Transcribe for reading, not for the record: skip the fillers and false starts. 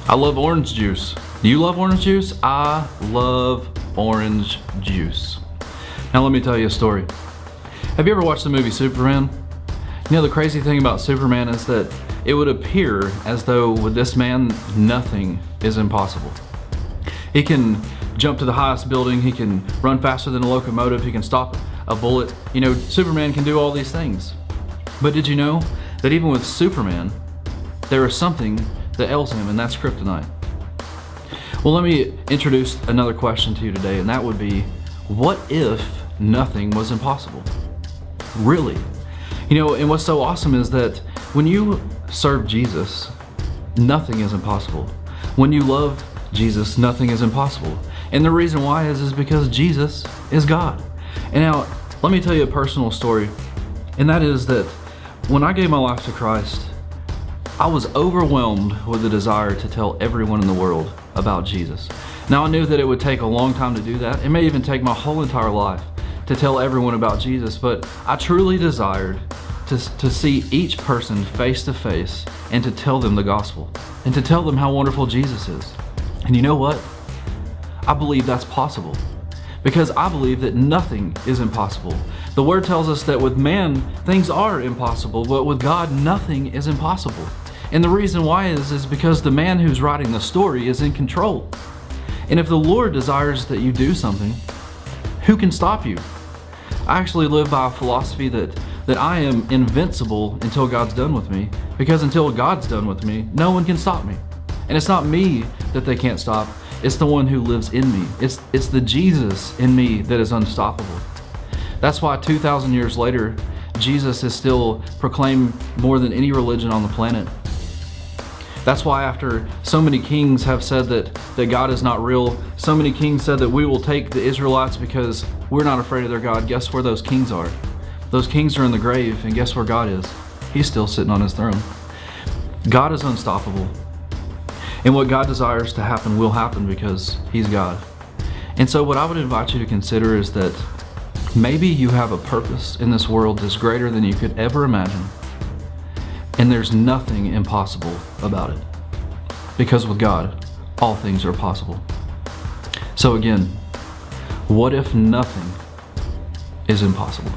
I love orange juice. Do you love orange juice? I love orange juice. Now let me tell you a story. Have you ever watched the movie Superman? You know, the crazy thing about Superman is that it would appear as though with this man, nothing is impossible. He can jump to the highest building, he can run faster than a locomotive, he can stop a bullet. You know, Superman can do all these things. But did you know that even with Superman, there is something that ails him, and that's kryptonite? Well, let me introduce another question to you today, and that would be, what if nothing was impossible? Really? You know, and what's so awesome is that when you serve Jesus, nothing is impossible. When you love Jesus, nothing is impossible. And the reason why is because Jesus is God. And now, let me tell you a personal story, and that is that when I gave my life to Christ, I was overwhelmed with the desire to tell everyone in the world about Jesus. Now, I knew that it would take a long time to do that. It may even take my whole entire life to tell everyone about Jesus, but I truly desired to see each person face to face and to tell them the gospel and to tell them how wonderful Jesus is. And you know what? I believe that's possible because I believe that nothing is impossible. The word tells us that with man, things are impossible, but with God, nothing is impossible. And the reason why is because the man who's writing the story is in control. And if the Lord desires that you do something, who can stop you? I actually live by a philosophy that I am invincible until God's done with me, because until God's done with me, no one can stop me. And it's not me that they can't stop, it's the one who lives in me. It's the Jesus in me that is unstoppable. That's why 2,000 years later, Jesus is still proclaimed more than any religion on the planet. That's why after so many kings have said that God is not real, so many kings said that we will take the Israelites because we're not afraid of their God. Guess where those kings are? Those kings are in the grave, and guess where God is? He's still sitting on his throne. God is unstoppable. And what God desires to happen will happen because he's God. And so what I would invite you to consider is that maybe you have a purpose in this world that's greater than you could ever imagine. And there's nothing impossible about it. Because with God, all things are possible. So again, what if nothing is impossible?